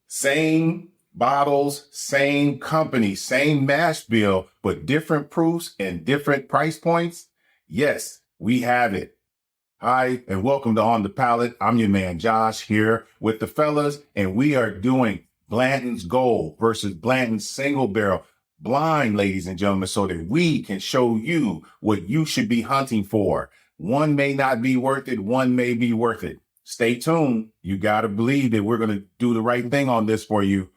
Same bottles, same company, same mash bill, but different proofs and different price points? Yes, we have it. Hi, and welcome to On The Palate. I'm your man, Josh, here with the fellas, and we are doing Blanton's Gold versus Blanton's Single Barrel blind, ladies and gentlemen, so that we can show you what you should be hunting for. One may not be worth it, one may be worth it. Stay tuned. You got to believe that we're going to do the right thing on this for you.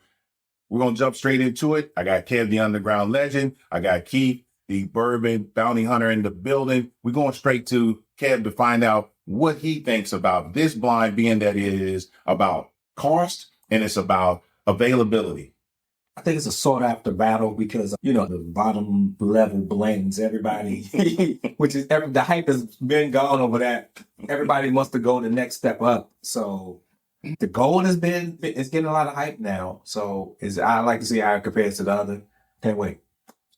We're going to jump straight into it. I got Kev, the underground legend. I got Keith, the bourbon bounty hunter, in the building. We're going straight to Kev to find out what he thinks about this blind, being that it is about cost and it's about availability. I think it's a sought after battle because, the bottom level blends, everybody, the hype has been gone over that. Everybody wants to go the next step up. So the gold it's getting a lot of hype now. So I like to see how it compares to the other. Can't wait.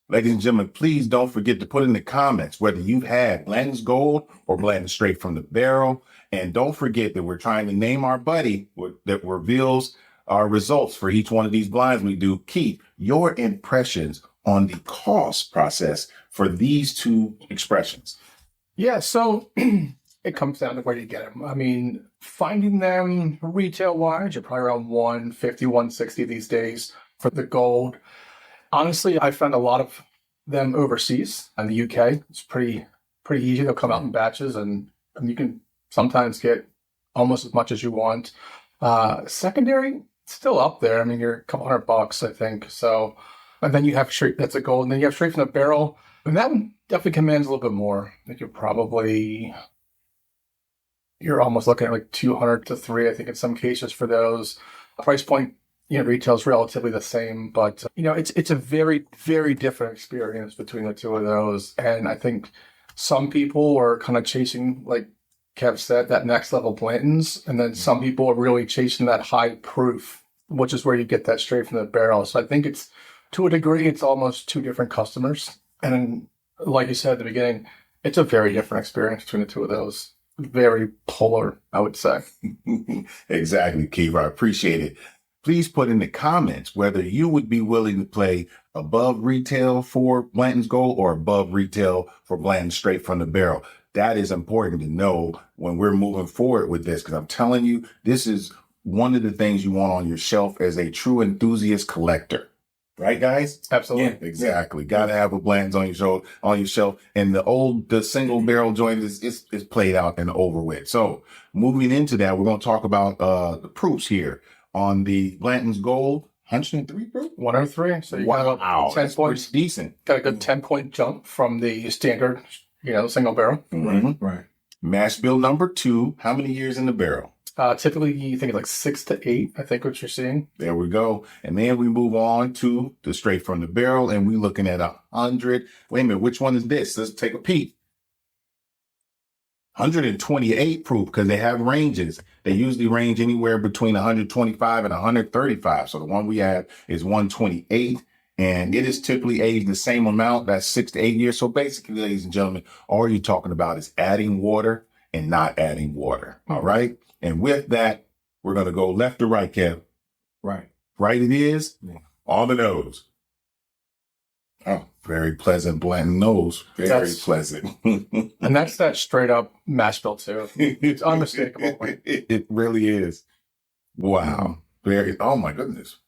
Ladies and gentlemen, please don't forget to put in the comments whether you've had Blanton's Gold or Blanton's straight from the barrel. And don't forget that we're trying to name our buddy that reveals our results for each one of these blinds we do. Keith, your impressions on the cost process for these two expressions. Yeah, so it comes down to where you get them. I mean, finding them retail-wise, you're probably around $150, $160 these days for the gold. Honestly, I found a lot of them overseas in the UK. It's pretty easy. They'll come out in batches, and you can sometimes get almost as much as you want. Secondary, still up there. I mean, you're a couple $100, I think. So, and then you have straight, that's a gold. And then you have straight from the barrel. And that one definitely commands a little bit more. I think you're almost looking at like 200 to 3, I think, in some cases for those. Price point, retail is relatively the same, but it's a very, very different experience between the two of those. And I think some people are kind of chasing, like Kev said, that next level Blantons, and then some people are really chasing that high proof, which is where you get that straight from the barrel. So I think it's, to a degree, it's almost two different customers. And then, like you said at the beginning, it's a very different experience between the two of those. Very polar, I would say. Exactly, Keith. I appreciate it. Please put in the comments whether you would be willing to play above retail for Blanton's Gold or above retail for Blanton's straight from the barrel. That is important to know when we're moving forward with this, because I'm telling you, this is one of the things you want on your shelf as a true enthusiast collector. Right, guys? Absolutely. Yeah, exactly. Got to have a Blanton's on your shelf. And the single barrel joint is played out and over with. So moving into that, we're going to talk about the proofs here on the Blanton's Gold. 103 proof? 103. So you got about 10 points. Decent. Got a good 10-point jump from the standard, single barrel. Mm-hmm. Right. Mash bill number 2. How many years in the barrel? Typically, you think like 6 to 8, I think, what you're seeing. There we go. And then we move on to the straight from the barrel, and we're looking at 100. Wait a minute, which one is this? Let's take a peek. 128 proof, because they have ranges. They usually range anywhere between 125 and 135. So the one we have is 128, and it is typically aged the same amount. That's 6 to 8 years. So basically, ladies and gentlemen, all you're talking about is adding water and not adding water. All right. And with that, we're going to go left to right, Kev. Right. Right it is. Yeah. On the nose. Oh, very pleasant Blanton nose. Very pleasant. And that's that straight up mash bill, too. It's unmistakable. It really is. Wow. Very. Oh, my goodness.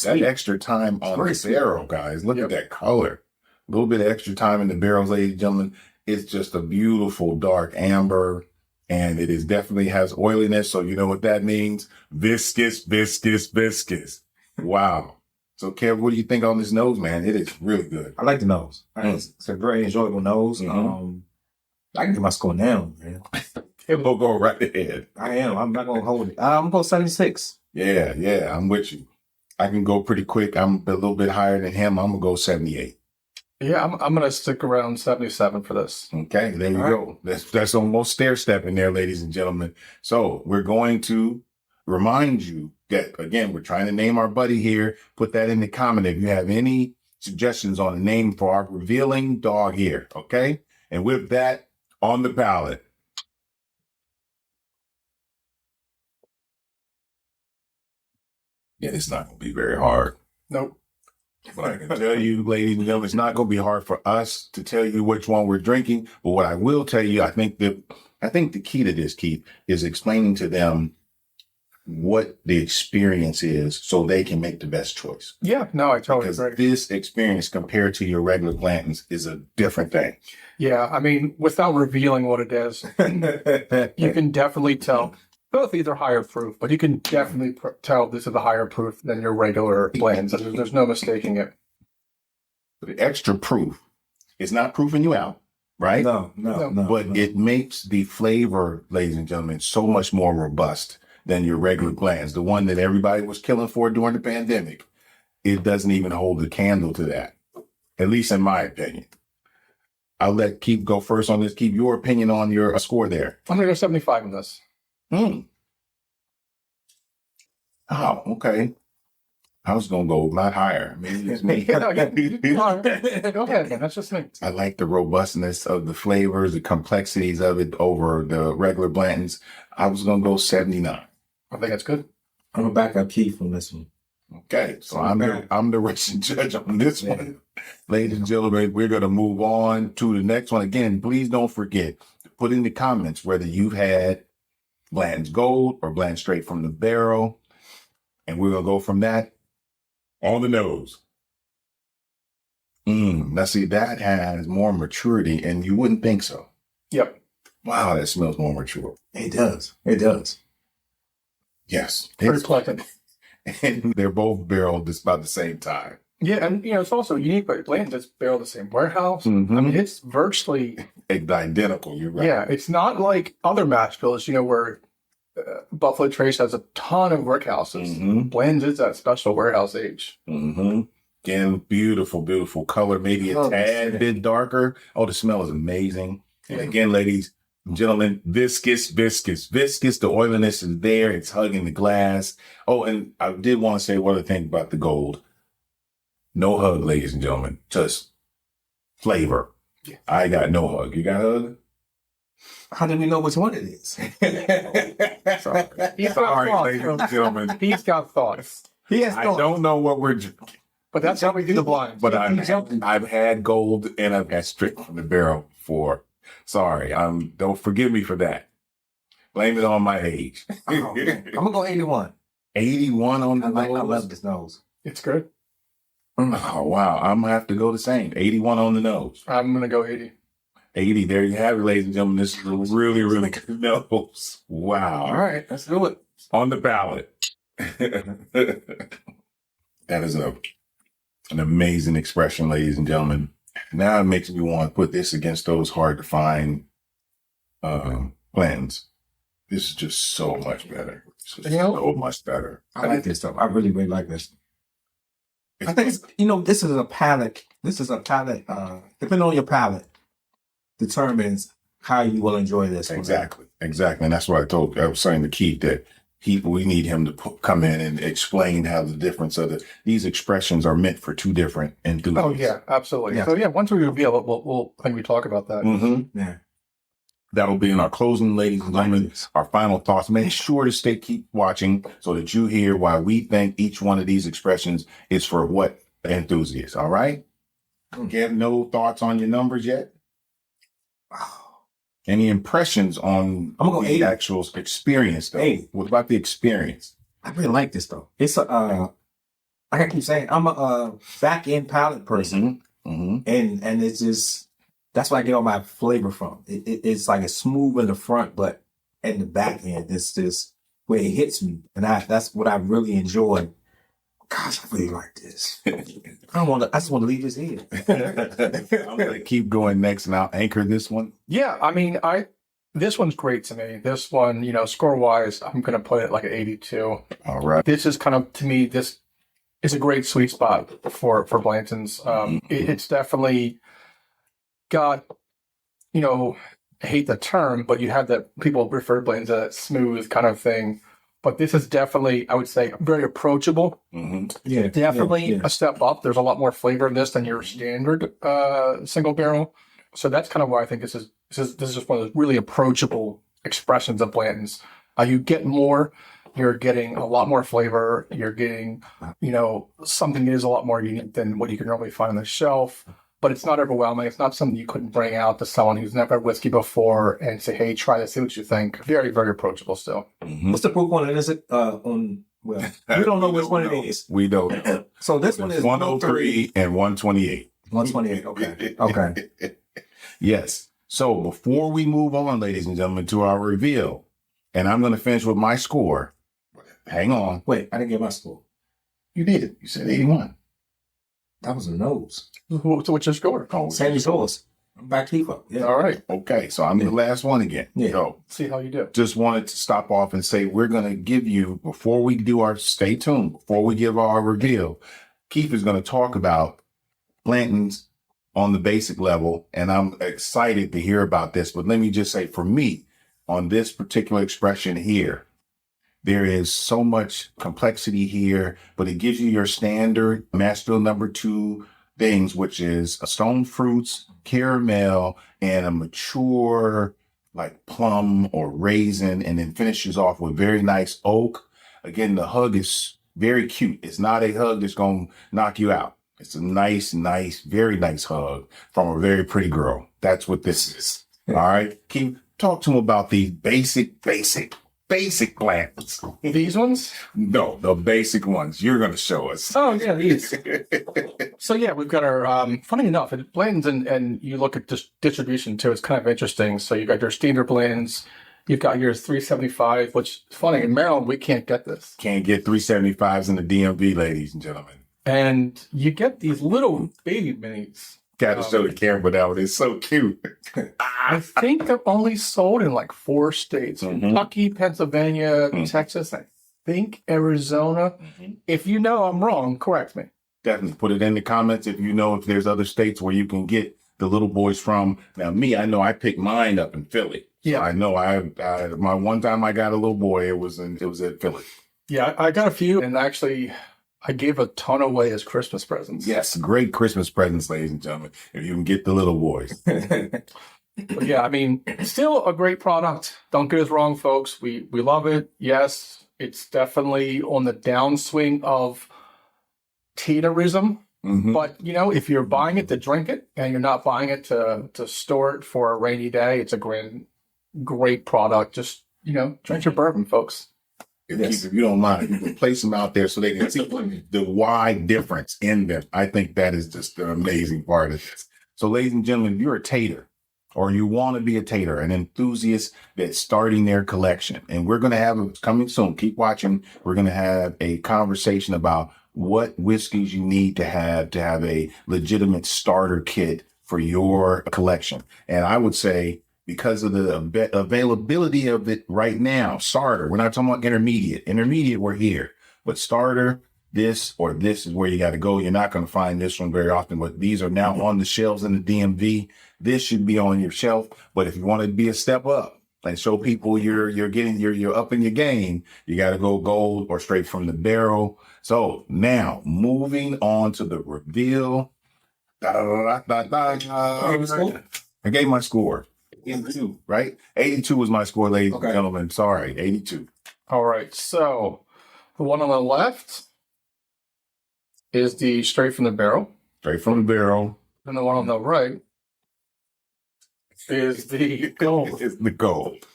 That extra time on the barrel, guys. Look at that color. A little bit of extra time in the barrels, ladies and gentlemen. It's just a beautiful dark amber. And it definitely has oiliness. So you know what that means? Viscous, viscous, viscous. Wow. So Kev, what do you think on this nose, man? It is really good. I like the nose. It's a very enjoyable nose. Mm-hmm. I can get my score now, man. It will go right ahead. I am. I'm not going to hold it. I'm going to go 76. Yeah. I'm with you. I can go pretty quick. I'm a little bit higher than him. I'm going to go 78. Yeah, I'm going to stick around 77 for this. Okay, there you go. That's almost stair-stepping there, ladies and gentlemen. So we're going to remind you that, again, we're trying to name our buddy here. Put that in the comment if you have any suggestions on a name for our revealing dog here, okay? And with that, on the palate. Yeah, it's not going to be very hard. Nope. But I can tell you, ladies and gentlemen, it's not going to be hard for us to tell you which one we're drinking. But what I will tell you, I think the key to this, Keith, is explaining to them what the experience is so they can make the best choice. Yeah, no, I totally Because agree. this experience compared to your regular Blantons is a different thing. Yeah, I mean, without revealing what it is, you can definitely tell. Both these are higher proof, but you can definitely tell this is a higher proof than your regular blends. There's no mistaking it. The extra proof is not proofing you out, right? No. But it makes the flavor, ladies and gentlemen, so much more robust than your regular blends. The one that everybody was killing for during the pandemic, it doesn't even hold a candle to that, at least in my opinion. I'll let Keith go first on this. Keith, your opinion on your score there. I'm going to go 75 on this. Oh, okay. I was going to go a lot higher. Maybe it's me. No, go ahead. That's just me. I like the robustness of the flavors, the complexities of it over the regular Blantons. I was going to go 79. I think that's good. I'm gonna back up Keith on this one. Okay, so I'm the racing judge on this one. Ladies and gentlemen, we're going to move on to the next one. Again, please don't forget to put in the comments whether you've had Blanton's Gold or Blanton straight from the barrel. And we're going to go from that on the nose. Now see, that has more maturity and you wouldn't think so. Yep. Wow, that smells more mature. It does. It does. Yes. Very pleasant. And they're both barreled just about the same time. Yeah, and it's also unique, but Blanton just barrel the same warehouse. Mhm. I mean, it's virtually Identical, you're right. Yeah, it's not like other mash bills, where Buffalo Trace has a ton of workhouses. Mhm. Blanton's is that special warehouse age. Again, beautiful, beautiful color, maybe a tad bit darker. Oh, the smell is amazing. And again, ladies and gentlemen, viscous. The oiliness is there. It's hugging the glass. Oh, and I did want to say one other thing about the Gold. No hug, ladies and gentlemen. Just flavor. Yeah. I got no hug. You got a hug? How do we know which one it is? Sorry. He's got Sorry, thoughts. ladies and gentlemen. He's got thoughts. He has I don't know what we're drinking. But that's how we do the blinds. But I've had Gold and I've had straight from the barrel before. Sorry, don't forgive me for that. Blame it on my age. I'm gonna go 81. 81 on the I nose. love this nose. It's good. Oh wow, I'm gonna have to go the same. 81 on the nose. I'm going to go 80. 80. There you have it, ladies and gentlemen. This is a really, really good nose. Wow. All right, let's do it. On the palate. That is an amazing expression, ladies and gentlemen. Now it makes me want to put this against those hard to find blends. This is just so much better. This is so much better. I like this stuff. I really, really like this. I think this is a palate. This is a palate. Depending on your palate, determines how you will enjoy this. Exactly. And that's what I was saying to Keith that we need him to come in and explain how the difference of these expressions are meant for two different enthusiasts. Oh, yeah, absolutely. Yeah. So, once we reveal it, we'll talk about that. Mm-hmm. Yeah. That'll be in our closing, ladies and gentlemen, our keep thoughts. Make sure to keep watching so that you hear why we think each one of these expressions is for what enthusiasts. All right? You have no thoughts on your numbers yet? Any impressions on I'm gonna go the 80. actual experience, though? 80. What about the experience? I really like this though. It's like I keep saying, I'm a back end palate person, and it's just that's where I get all my flavor from. It's like it's smooth in the front, but in the back end, it's just where it hits me, and that's what I really enjoy. Gosh, I really like this. I just want to leave this here. I'm going to keep going next, and I'll anchor this one. Yeah, I mean, this one's great to me. This one, score-wise, I'm going to put it like an 82. All right. This is kind of, to me, this is a great sweet spot for Blanton's. It's definitely got, I hate the term, but you have that, people refer to Blanton's as that smooth kind of thing. But this is definitely, I would say, very approachable. Yeah, Definitely a step up. There's a lot more flavor in this than your standard single barrel. So that's kind of why I think this is just one of those really approachable expressions of Blanton's. You get more you're getting a lot more flavor. You're getting, something that is a lot more unique than what you can normally find on the shelf. But it's not overwhelming. It's not something you couldn't bring out to someone who's never had whiskey before and say, hey, try this, see what you think. Very, very approachable still. Mhm. What's the proof on it? Is it well, we don't know which one it is. We don't know. So this one is 103 and 128. 128. Okay. Okay. Yes. So before we move on, ladies and gentlemen, to our reveal, and I'm going to finish with my score. Hang on. Wait, I didn't get my score. You did it. You said 81. That was a nose. So what's your score? Oh, Same as yours. I'm back to you. Yeah. All right. okay. So I'm the last one again. Yeah. So See how you do. just wanted to stop off and say we're going to give you, before we do our, stay tuned, before we give our reveal, Keith is going to talk about Blanton's on the basic level. And I'm excited to hear about this. But let me just say, for me, on this particular expression here, there is so much complexity here, but it gives you your standard mash bill number 2 things, which is a stone fruits, caramel, and a mature like plum or raisin, and then finishes off with very nice oak. Again, the hug is very cute. It's not a hug that's going to knock you out. It's a nice, very nice hug from a very pretty girl. That's what this is. All right. Keith, talk to him about these basic Blantons. These ones? No, the basic ones. You're going to show us. Oh, yeah, these. So, yeah, we've got our, funny enough, it blends and you look at distribution too. It's kind of interesting. So, you got your standard blends. You've got your 375, which is funny. In Maryland, we can't get this. Can't get 375s in the DMV, ladies and gentlemen. And you get these little baby minis. Got to show the camera that one. It's so cute. I think they're only sold in like 4 states: Kentucky, Pennsylvania, Texas, I think Arizona. If you know I'm wrong, correct me. Definitely put it in the comments if you know if there's other states where you can get the little boys from. Now, me, I know I picked mine up in Philly. Yeah, so I know my one time I got a little boy, it was at Philly. Yeah, I got a few, and actually, I gave a ton away as Christmas presents. Yes, great Christmas presents, ladies and gentlemen, if you can get the little boys. But yeah, I mean, still a great product. Don't get us wrong, folks. We love it. Yes, it's definitely on the downswing of tatorism. But, if you're buying it to drink it and you're not buying it to store it for a rainy day, it's a great product. Just, drink your bourbon, folks. If you don't mind, you can place them out there so they can see the wide difference in them. I think that is just the amazing part of this. So, ladies and gentlemen, if you're a tater or you want to be a tater, an enthusiast that's starting their collection, and we're going to have it coming soon. Keep watching. We're going to have a conversation about what whiskeys you need to have a legitimate starter kit for your collection. And I would say, because of the availability of it right now, starter, we're not talking about intermediate. Intermediate, we're here. But starter, this is where you got to go. You're not going to find this one very often, but these are now on the shelves in the DMV. This should be on your shelf. But if you want to be a step up and show people you're up in your game, you got to go gold or straight from the barrel. So now moving on to the reveal. I gave my score. 82, right? 82 was my score, ladies and gentlemen. Sorry, 82. All right. So the one on the left is the straight from the barrel. Straight from the barrel. And the one on the right is the gold. It's the gold,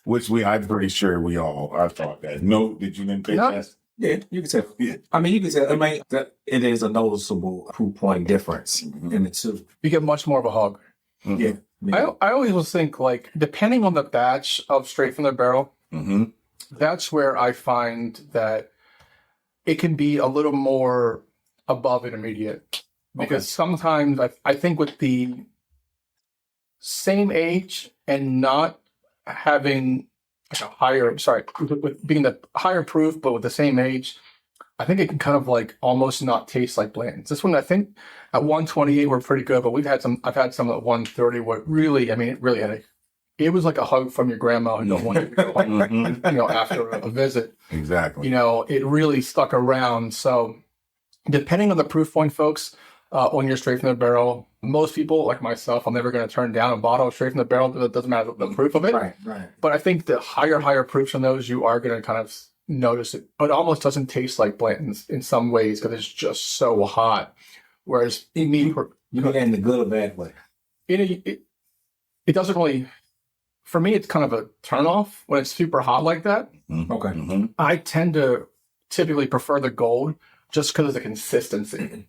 which I'm pretty sure I thought that. No, did you didn't think that? Yeah, you can say. Yeah. I mean, you can say. I mean, that it is a noticeable proof point difference in the two. You get much more of a hug. Yeah. I always think, like, depending on the batch of straight from the barrel, that's where I find that it can be a little more above intermediate. Because sometimes I think with the same age and not having with being the higher proof, but with the same age, I think it can kind of like almost not taste like Blanton's. This one, I think at 128, we're pretty good, but I've had some at 130 where it really had it was like a hug from your grandma who don't want you to go, after a visit. Exactly. It really stuck around. So depending on the proof point, folks, when you're straight from the barrel, most people like myself, I'm never going to turn down a bottle of straight from the barrel. That doesn't matter the proof of it. Right. But I think the higher proofs on those, you are going to kind of, notice it. It almost doesn't taste like Blanton's in some ways because it's just so hot. Whereas You mean that in the good or bad way? it doesn't really. For me, it's kind of a turnoff when it's super hot like that. Okay. Mm-hmm. I tend to typically prefer the gold just because of the consistency.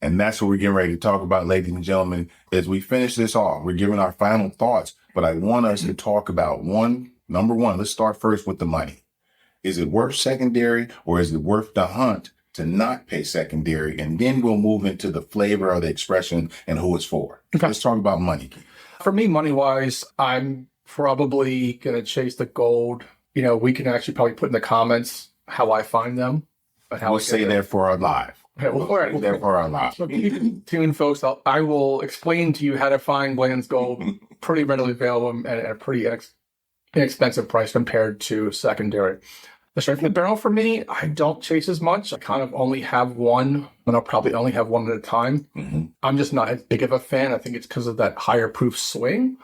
And that's what we're getting ready to talk about, ladies and gentlemen. As we finish this off, we're giving our final thoughts, but I want us to talk about number one, let's start first with the money. Is it worth secondary, or is it worth the hunt to not pay secondary? And then we'll move into the flavor of the expression and who it's for. Okay. Let's talk about money. For me, money-wise, I'm probably going to chase the gold. We can actually probably put in the comments how I find them. But how We'll say that for our live. Okay, well, all right. Say that for our live. So keep tuned, folks. I will explain to you how to find Blanton's Gold pretty readily available at a pretty inexpensive price compared to secondary. The straight from the barrel for me, I don't chase as much. I kind of only have one, and I'll probably only have one at a time. Mm-hmm. I'm just not as big of a fan. I think it's because of that higher proof swing.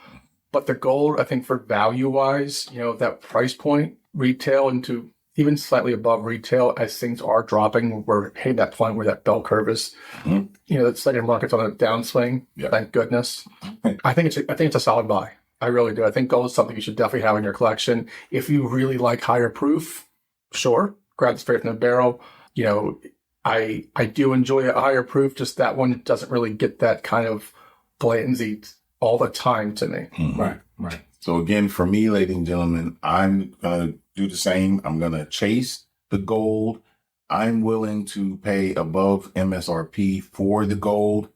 But the gold, I think for value-wise, that price point, retail into even slightly above retail as things are dropping, we're hitting that point where that bell curve is, the secondary market's on a downswing. Yeah. Thank goodness. I think it's a solid buy. I really do. I think gold is something you should definitely have in your collection. If you really like higher proof, sure, grab it straight from the barrel. I do enjoy a higher proof, just that one doesn't really get that kind of blatancy all the time to me. Mm-hmm. Right. So again, for me, ladies and gentlemen, I'm going to do the same. I'm going to chase the gold. I'm willing to pay above MSRP for the gold,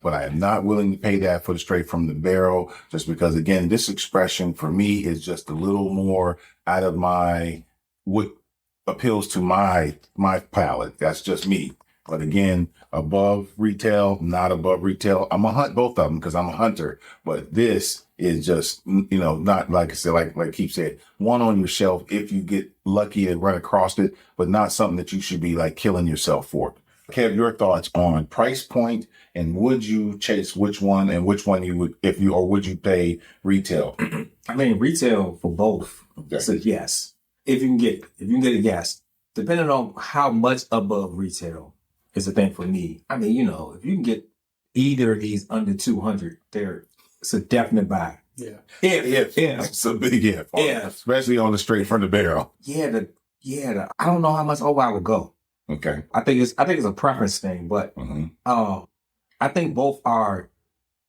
but I am not willing to pay that for the straight from the barrel, just because, again, this expression for me is just a little more out of what appeals to my palate. That's just me. But again, above retail, not above retail. I'm going to hunt both of them because I'm a hunter. But this is just, not like I said, like Keith said, one on your shelf if you get lucky and run across it, but not something that you should be like killing yourself for. Kev, your thoughts on price point, and would you chase which one, and which one you would, would you pay retail? I mean, retail for both. Okay. So yes, if you can get it, yes. Depending on how much above retail is the thing for me. I mean, if you can get either of these under 200, it's a definite buy. Yeah. If. It's a big if. Yeah. Especially on the straight from the barrel. Yeah, I don't know how much over I would go. Okay. I think it's a preference thing, but I think both are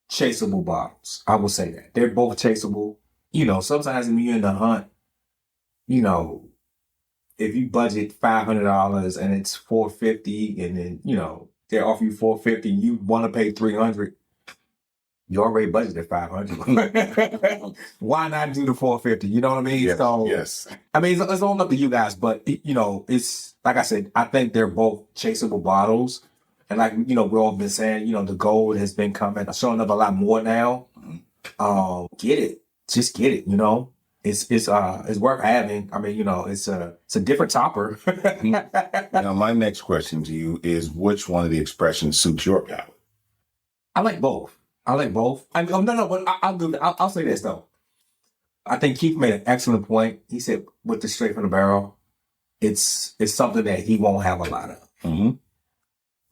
chaseable bottles. I will say that. They're both chaseable. Sometimes when you're in the hunt, if you budget $500 and it's $450, and then, they offer you $450 and you want to pay $300, you already budgeted $500. Why not do the $450? You know what I mean? Yes, So, yes. I mean, it's all up to you guys, but it's like I said, I think they're both chaseable bottles. And like, we've all been saying, the gold has been showing up a lot more now. Get it. Just get it, It's worth having. I mean, it's a different topper. Now, my next question to you is, which one of the expressions suits your palate? I like both. But I'll say this though. I think Keith made an excellent point. He said with the straight from the barrel, it's something that he won't have a lot of. Mm-hmm.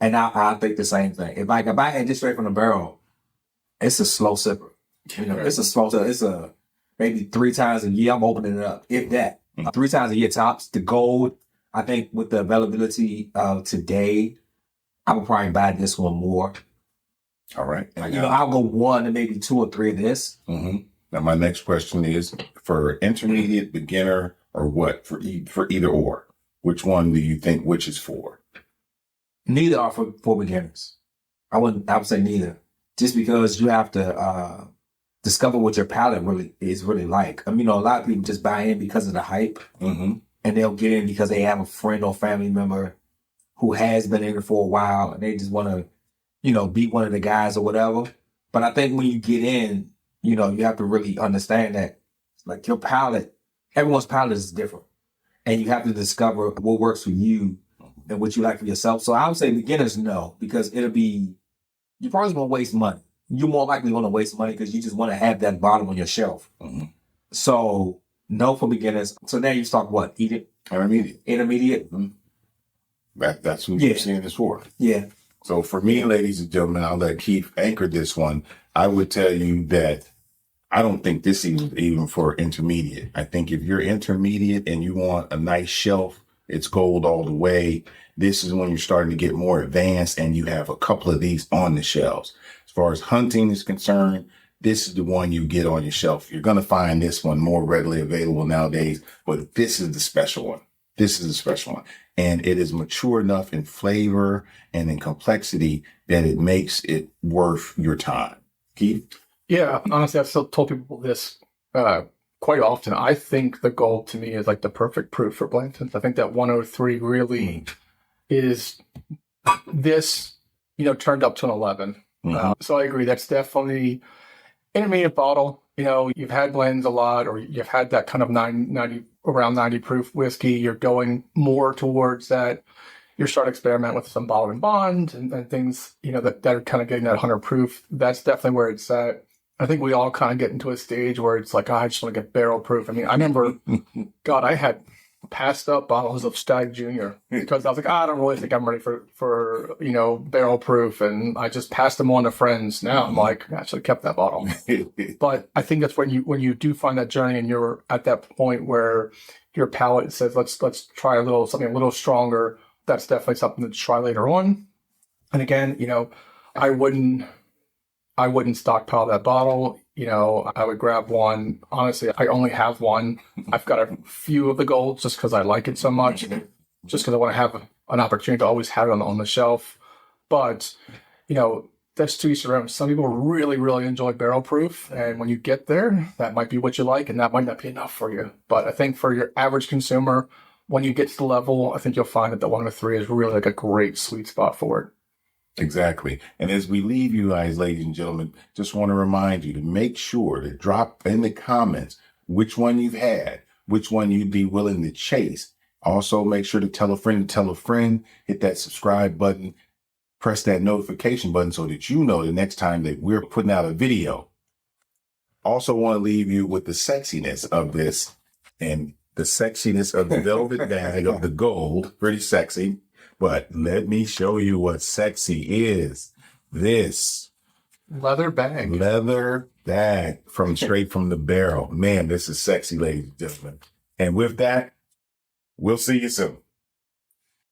And I think the same thing. If I had just straight from the barrel, it's a slow sipper. It's a slow sipper. It's a maybe 3 times a year I'm opening it up, if that. 3 times a year tops. The gold, I think with the availability of today, I would probably buy this one more. All right. I'll go 1 and maybe 2 or 3 of this. Mm-hmm. Now, my next question is for intermediate, beginner, or what? For either or. Which one do you think which is for? Neither are for beginners. I would say neither. Just because you have to discover what your palate is really like. I mean, a lot of people just buy in because of the hype. Mm-hmm. And they'll get in because they have a friend or family member who has been in it for a while and they just want to, beat one of the guys or whatever. But I think when you get in, you have to really understand that, like, your palate, everyone's palate is different. And you have to discover what works for you and what you like for yourself. So I would say beginners, no, because you're probably going to waste money. You're more likely going to waste money because you just want to have that bottle on your shelf. Mm-hmm. So No for beginners. So now you start what? Intermediate. Intermediate? That's what Yeah. you're seeing this for. Yeah. So for me, ladies and gentlemen, I'll let Keith anchor this one. I would tell you that I don't think this is even for intermediate. I think if you're intermediate and you want a nice shelf, it's gold all the way. This is when you're starting to get more advanced and you have a couple of these on the shelves. As far as hunting is concerned, this is the one you get on your shelf. You're going to find this one more readily available nowadays, but this is the special one. This is a special one. And it is mature enough in flavor and in complexity that it makes it worth your time. Keith? Yeah, honestly, I've still told people this quite often. I think the gold to me is like the perfect proof for Blantons. I think that 103 really is this, turned up to an 11. So I agree. That's definitely intermediate bottle. You've had blends a lot, or you've had that kind of 90 around 90 proof whiskey. You're going more towards that. You're starting to experiment with some bottle and bond and things, that are kind of getting that 100 proof. That's definitely where it's at. I think we all kind of get into a stage where it's like, I just want to get barrel proof. I mean, I remember, God, I had passed up bottles of Stag Junior because I was like, I don't really think I'm ready for barrel proof. And I just passed them on to friends. Now I'm like, I should have kept that bottle. But I think that's when you do find that journey and you're at that point where your palate says, let's try something a little stronger. That's definitely something to try later on. And again, I wouldn't stockpile that bottle. I would grab one. Honestly, I only have one. I've got a few of the golds just because I like it so much. Just because I want to have an opportunity to always have it on the shelf. But, that's to each their own. Some people really, really enjoy barrel proof. And when you get there, that might be what you like and that might not be enough for you. But I think for your average consumer, when you get to the level, I think you'll find that the 103 is really like a great sweet spot for it. Exactly. And as we leave you guys, ladies and gentlemen, just want to remind you to make sure to drop in the comments which one you've had, which one you'd be willing to chase. Also, make sure to tell a friend, hit that subscribe button, press that notification button so that you know the next time that we're putting out a video. Also want to leave you with the sexiness of this and the sexiness of the velvet bag of the gold. Pretty sexy. But let me show you what sexy is. This leather bag straight from the barrel. Man, this is sexy, ladies and gentlemen. And with that, we'll see you soon.